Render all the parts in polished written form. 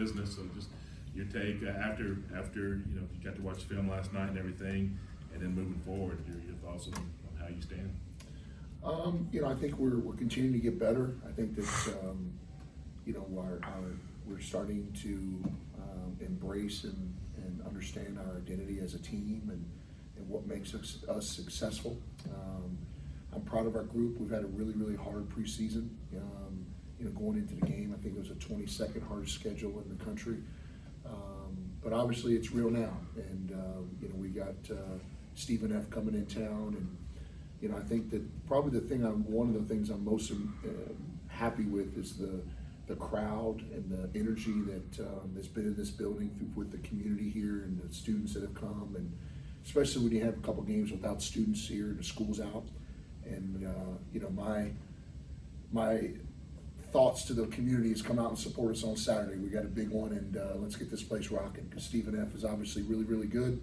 business. So just your take after you got to watch the film last night and everything, and then moving forward, your thoughts on how you stand. I think we're continuing to get better. I think that we're starting to embrace and understand our identity as a team and what makes us successful. I'm proud of our group. We've had a really, really hard preseason. Going into the game, I think it was a 22nd hardest schedule in the country. But obviously it's real now. And, we got Stephen F. coming in town. And, I think that probably one of the things I'm most happy with is the crowd and the energy that has been in this building with the community here and the students that have come. And especially when you have a couple games without students here and the school's out. And, my thoughts to the community is come out and support us on Saturday. We got a big one, and let's get this place rocking, because Stephen F. is obviously really, really good.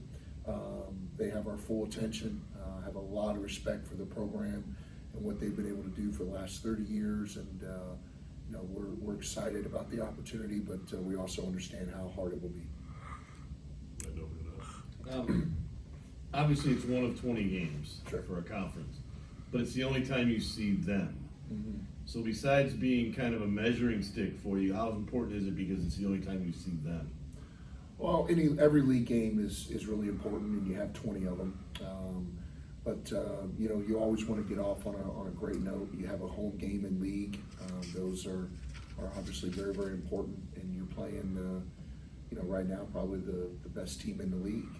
They have our full attention. I have a lot of respect for the program and what they've been able to do for the last 30 years. And, we're excited about the opportunity, but we also understand how hard it will be. Obviously, it's one of 20 games Sure. for a conference, but it's the only time you see them. Mm-hmm. So besides being kind of a measuring stick for you, how important is it because it's the only time you see them? Well, every league game is really important, and you have 20 of them. But you always want to get off on a great note. You have a home game in league; those are obviously very, very important. And you're playing, right now probably the best team in the league.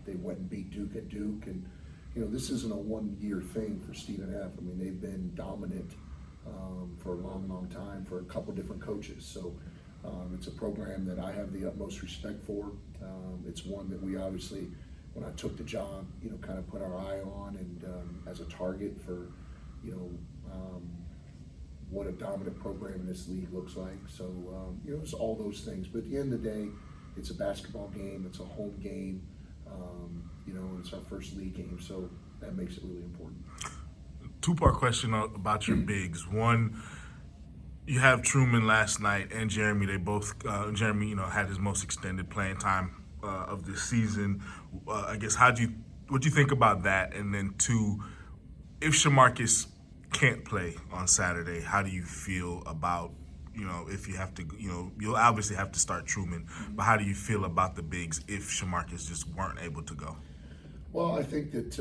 They went and beat Duke at Duke, and this isn't a one-year thing for Stephen F. I mean, they've been dominant for a long, long time for a couple different coaches. So it's a program that I have the utmost respect for. It's one that we obviously, when I took the job, kind of put our eye on and as a target for, what a dominant program in this league looks like. So, it's all those things. But at the end of the day, it's a basketball game. It's a home game. And it's our first league game. So that makes it really important. Two-part question about your bigs. One, you have Truman last night and Jeremy. They both, Jeremy, had his most extended playing time of the season. I guess what do you think about that? And then two, if Shamarcus can't play on Saturday, how do you feel about, if you have to, you'll obviously have to start Truman, but how do you feel about the bigs if Shamarcus just weren't able to go? Well, I think that,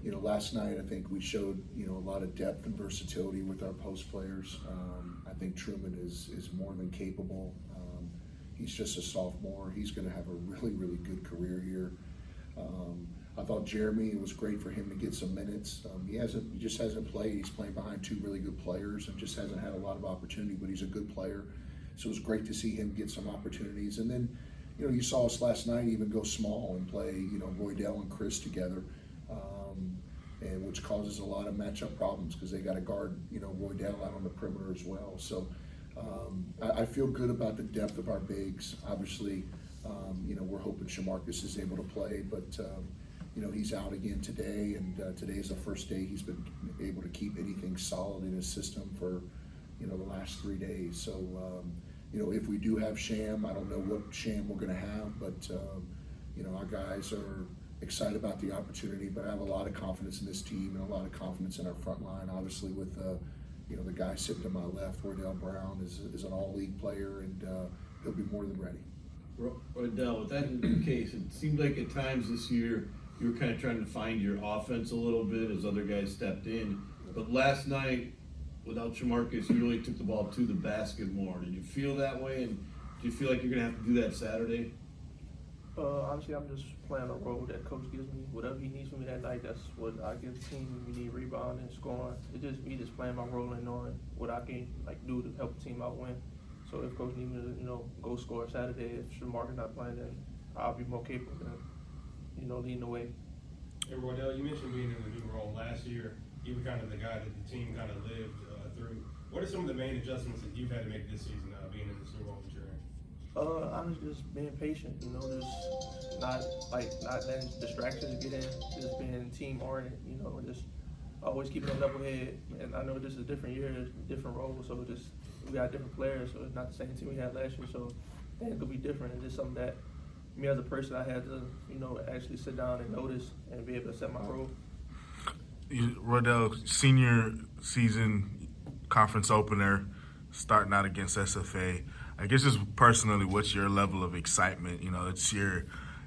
last night, I think we showed, a lot of depth and versatility with our post players. I think Truman is more than capable. He's just a sophomore. He's going to have a really, really good career here. I thought Jeremy, it was great for him to get some minutes. He just hasn't played. He's playing behind two really good players and just hasn't had a lot of opportunity, but he's a good player. So it was great to see him get some opportunities. And then, you saw us last night even go small and play, Roydell and Chris together, and which causes a lot of matchup problems because they got to guard, Roydell out on the perimeter as well. So I feel good about the depth of our bigs. Obviously, we're hoping Shamarcus is able to play, but he's out again today, and today is the first day he's been able to keep anything solid in his system for, the last 3 days. So. If we do have Sham, I don't know what Sham we're going to have, but, our guys are excited about the opportunity, but I have a lot of confidence in this team and a lot of confidence in our front line. Obviously with, the guy sitting to my left, Roydell Brown, is an all-league player, and he'll be more than ready. Roydell, with that being the case, it seemed like at times this year you were kind of trying to find your offense a little bit as other guys stepped in, but last night, without Shamarcus, you really took the ball to the basket more. Did you feel that way, and do you feel like you're going to have to do that Saturday? Honestly, I'm just playing a role that coach gives me. Whatever he needs from me that night, that's what I give the team. We need rebounding, scoring. It's just me just playing my role and knowing what I can do to help the team out win. So if coach needs me to go score Saturday, if Shamarcus not playing, then I'll be more capable than leading the way. Hey, Roydell, you mentioned being in the new role last year. You were kind of the guy that the team kind of lived through. What are some of the main adjustments that you've had to make this season being in this new role that you're in? Honestly, just being patient, just not letting distractions get in, just being team oriented, just always keeping a level head. And I know this is a different year, different role, so just we got different players, so it's not the same team we had last year. So I think it'll be different. It's just something that me as a person, I had to, actually sit down and notice and be able to set my role. Roydell, senior season conference opener, starting out against SFA. I guess just personally, what's your level of excitement? It's your,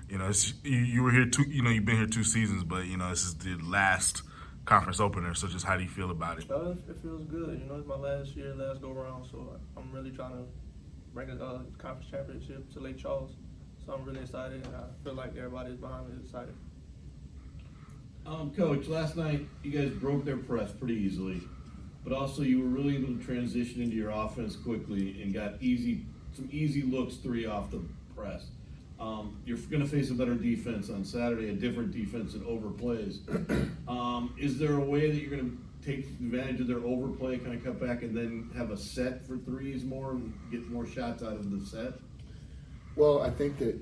you were here you've been here 2 seasons, but this is the last conference opener. So just how do you feel about it? It feels good. It's my last year, last go around, so I'm really trying to bring a conference championship to Lake Charles. So I'm really excited, and I feel like everybody's behind me is excited. Coach, last night you guys broke their press pretty easily, but also you were really able to transition into your offense quickly and got some easy looks 3 off the press. You're going to face a better defense on Saturday, a different defense that overplays. Is there a way that you're going to take advantage of their overplay, kind of cut back, and then have a set for threes more and get more shots out of the set? Well, I think that,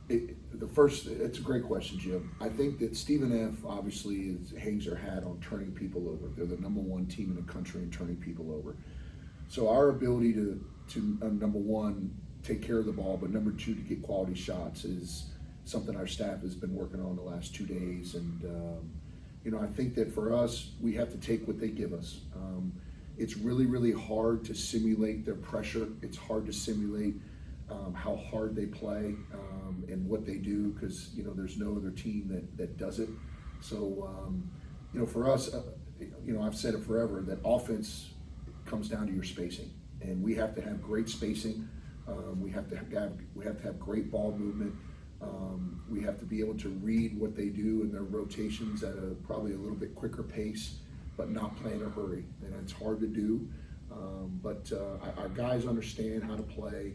it's a great question, Jim. I think that Stephen F. obviously hangs their hat on turning people over. They're the number 1 team in the country in turning people over. So our ability to number 1, take care of the ball, but number 2, to get quality shots is something our staff has been working on the last 2 days. And, I think that for us, we have to take what they give us. It's really, really hard to simulate their pressure. It's hard to simulate how hard they play and what they do, because there's no other team that does it. So for us, I've said it forever that offense comes down to your spacing, and we have to have great spacing. We have to have great ball movement. We have to be able to read what they do in their rotations at probably a little bit quicker pace, but not play in a hurry. And it's hard to do. But our guys understand how to play.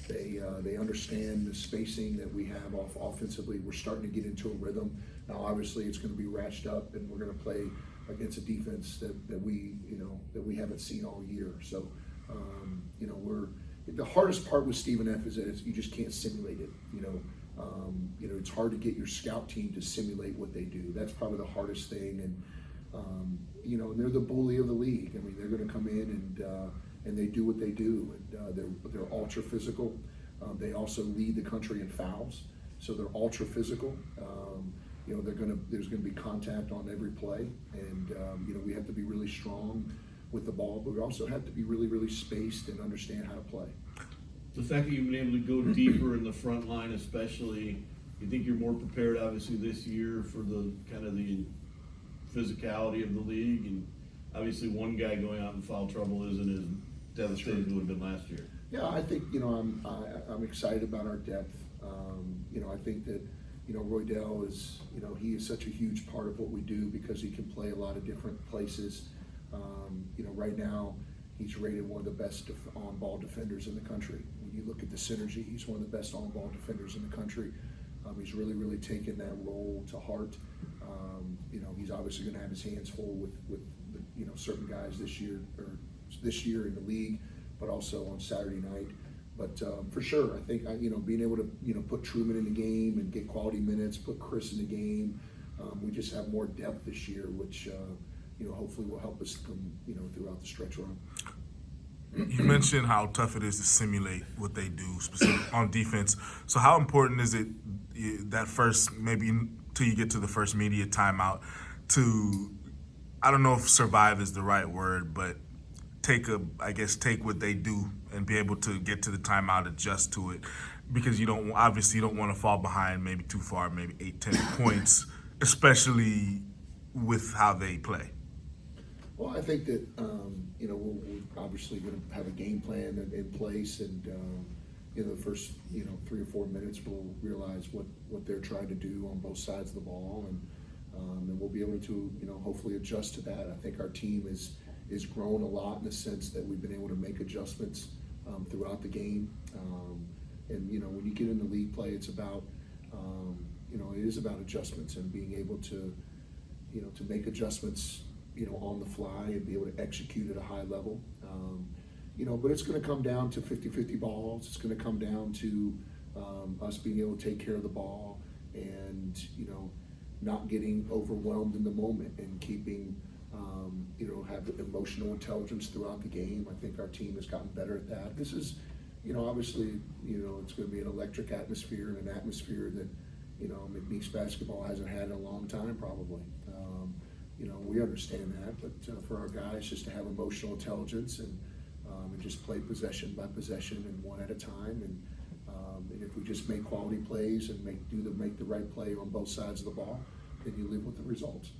They understand the spacing that we have offensively. We're starting to get into a rhythm. Now, obviously, it's going to be ratcheted up, and we're going to play against a defense that we haven't seen all year. So, the hardest part with Stephen F. is that you just can't simulate it. It's hard to get your scout team to simulate what they do. That's probably the hardest thing. And they're the bully of the league. I mean, they're going to come in and they do what they do. And they're ultra physical. They also lead the country in fouls, so they're ultra physical. There's going to be contact on every play, and we have to be really strong with the ball, but we also have to be really, really spaced and understand how to play. The fact that you've been able to go deeper in the front line, especially, you think you're more prepared, obviously, this year for the kind of the physicality of the league, and obviously one guy going out in foul trouble isn't as devastating as it would have been last year. Yeah, I think I'm excited about our depth. I think that Roydell is he is such a huge part of what we do because he can play a lot of different places. Right now he's rated one of the best on-ball defenders in the country. When you look at the synergy, he's one of the best on-ball defenders in the country. He's really, really taken that role to heart. He's obviously going to have his hands full with certain guys this year in the league, but also on Saturday night. But for sure, I think being able to put Truman in the game and get quality minutes, put Chris in the game. We just have more depth this year, which hopefully will help us throughout the stretch run. You mentioned how tough it is to simulate what they do, specifically on defense. So how important is it that first, maybe till you get to the first media timeout, to, I don't know if survive is the right word, but take what they do and be able to get to the timeout, adjust to it, because you don't want to fall behind maybe too far, maybe 8-10 points, especially with how they play. Well, I think that we're obviously going to have a game plan in place, and the first 3 or 4 minutes we'll realize what they're trying to do on both sides of the ball, and we'll be able to hopefully adjust to that. I think our team is grown a lot in the sense that we've been able to make adjustments throughout the game, and when you get into league play, it's about it is about adjustments and being able to to make adjustments on the fly and be able to execute at a high level. But it's going to come down to 50-50 balls. It's going to come down to us being able to take care of the ball and not getting overwhelmed in the moment and keeping you know, have emotional intelligence throughout the game. I think our team has gotten better at that. This is, you know, obviously, you know, it's going to be an electric atmosphere and an atmosphere that, you know, McNeese basketball hasn't had in a long time, probably. You know, we understand that, but for our guys, just to have emotional intelligence and just play possession by possession and one at a time, and if we just make quality plays and make the right play on both sides of the ball, then you live with the results.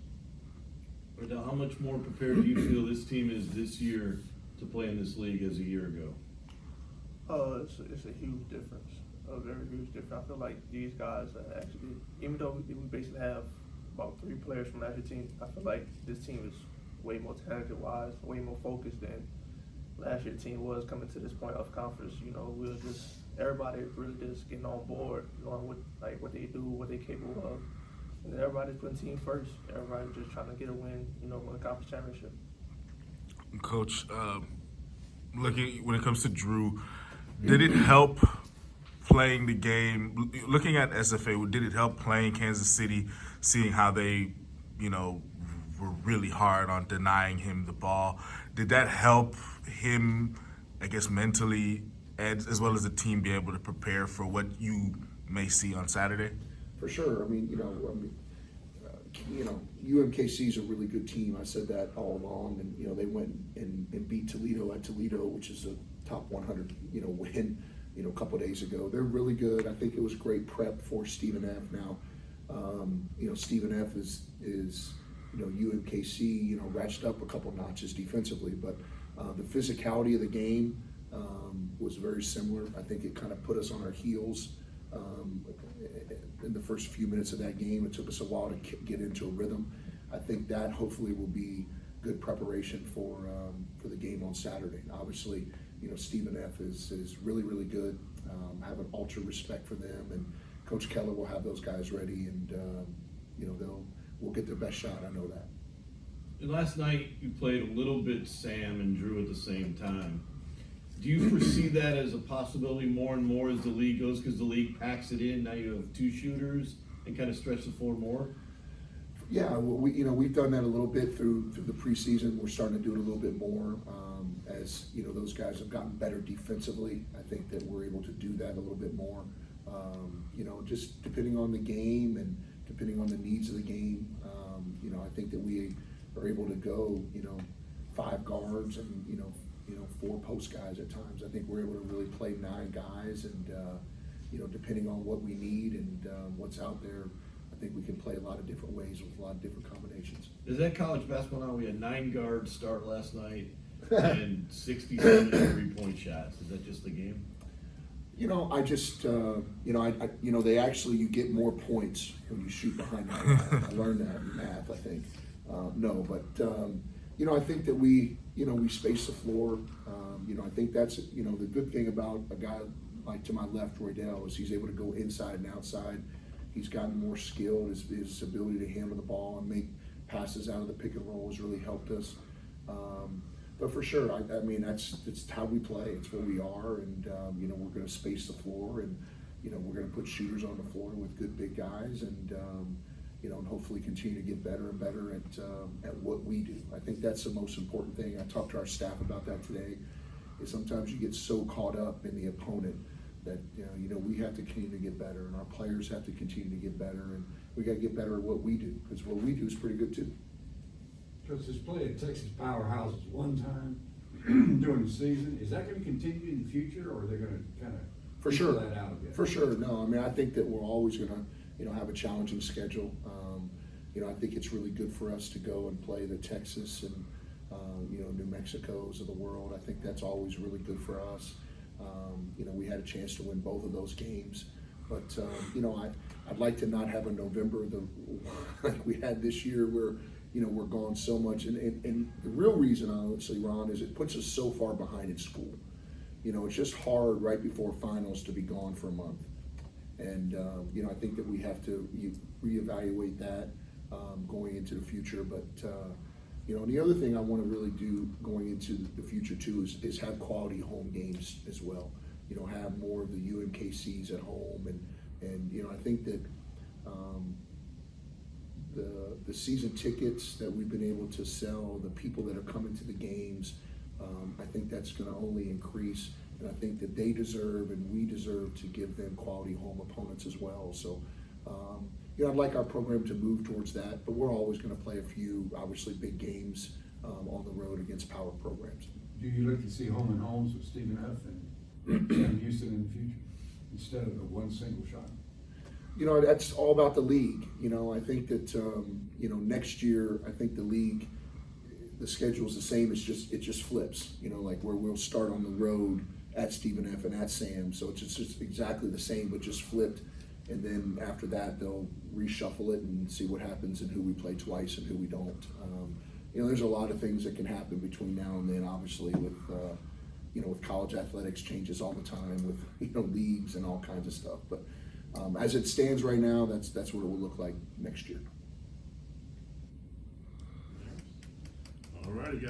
Roydell, how much more prepared do you feel this team is this year to play in this league as a year ago? It's a huge difference, a very huge difference. I feel like these guys are actually, even though we basically have about 3 players from last year's team, I feel like this team is way more talented-wise, way more focused than last year's team was coming to this point of conference. You know, everybody really just getting on board, knowing what they do, what they're capable of. And everybody's putting team first. Everybody's just trying to get a win, you know, win a conference championship. Coach, looking when it comes to Drew, did it help playing the game? Looking at SFA, did it help playing Kansas City, seeing how they, you know, were really hard on denying him the ball? Did that help him, I guess, mentally, as well as the team, be able to prepare for what you may see on Saturday? For sure. I mean, UMKC is a really good team. I said that all along, and you know, they went and beat Toledo at Toledo, which is a top 100, you know, win, you know, a couple of days ago. They're really good. I think it was great prep for Stephen F. Now, you know, Stephen F. is you know, UMKC, you know, ratcheted up a couple notches defensively, but the physicality of the game was very similar. I think it kind of put us on our heels in the first few minutes of that game. It took us a while to get into a rhythm. I think that hopefully will be good preparation for the game on Saturday. Obviously, you know, Stephen F. is really, really good. I have an ultra respect for them, and Coach Keller will have those guys ready, and you know, we'll get their best shot. I know that. And last night you played a little bit Sam and Drew at the same time. Do you foresee that as a possibility more and more as the league goes, because the league packs it in? Now you have 2 shooters and kind of stretch the floor more? Yeah, we've done that a little bit through the preseason. We're starting to do it a little bit more as you know, those guys have gotten better defensively. I think that we're able to do that a little bit more. You know, just depending on the game and depending on the needs of the game. You know, I think that we are able to go, you know, 5 guards and you know 4 post guys at times. I think we're able to really play 9 guys, and you know, depending on what we need and what's out there, I think we can play a lot of different ways with a lot of different combinations. Is that college basketball now? We had 9 guards start last night and 67 3-point shots. Is that just the game? You know, I just you know, they actually, you get more points when you shoot behind that line. I learned that in math, I think. You know, I think that we space the floor. You know, I think that's, you know, the good thing about a guy like to my left, Roydell, is he's able to go inside and outside. He's gotten more skilled. His ability to handle the ball and make passes out of the pick and roll has really helped us. But for sure, I mean, it's how we play. It's what we are, and you know, we're going to space the floor, and you know, we're going to put shooters on the floor with good big guys, and you know, and hopefully continue to get better and better at what we do. I think that's the most important thing. I talked to our staff about that today. Is sometimes you get so caught up in the opponent that you know, we have to continue to get better, and our players have to continue to get better, and we got to get better at what we do, because what we do is pretty good too. Because this play at Texas powerhouses one time during the season, is that going to continue in the future, or are they going to kind of For sure, that out a bit? For sure. No, I mean, I think that we're always going to, you know, have a challenging schedule. You know, I think it's really good for us to go and play the Texas and you know, New Mexico's of the world. I think that's always really good for us. You know, we had a chance to win both of those games, but you know, I'd like to not have a November like we had this year, where you know, we're gone so much, and the real reason, honestly, Ron, is it puts us so far behind in school. You know, it's just hard right before finals to be gone for a month, and you know, I think that we have to reevaluate that going into the future. But you know, and the other thing I want to really do going into the future too is have quality home games as well. You know, have more of the UMKCs at home, and you know, I think that the season tickets that we've been able to sell, the people that are coming to the games, I think that's going to only increase. And I think that they deserve and we deserve to give them quality home opponents as well. So, I'd like our program to move towards that, but we're always going to play a few, obviously, big games on the road against power programs. Do you look to see home and homes with Stephen F. and Sam Houston in the future instead of the one single shot? That's all about the league. I think that, next year, I think the league, the schedule is the same. It just flips, like where we'll start on the road at Stephen F. and at Sam. So it's just exactly the same, but just flipped. And then after that, they'll reshuffle it and see what happens and who we play twice and who we don't. There's a lot of things that can happen between now and then, obviously, with college athletics changes all the time with, leagues and all kinds of stuff. But as it stands right now, that's what it will look like next year. All righty, guys.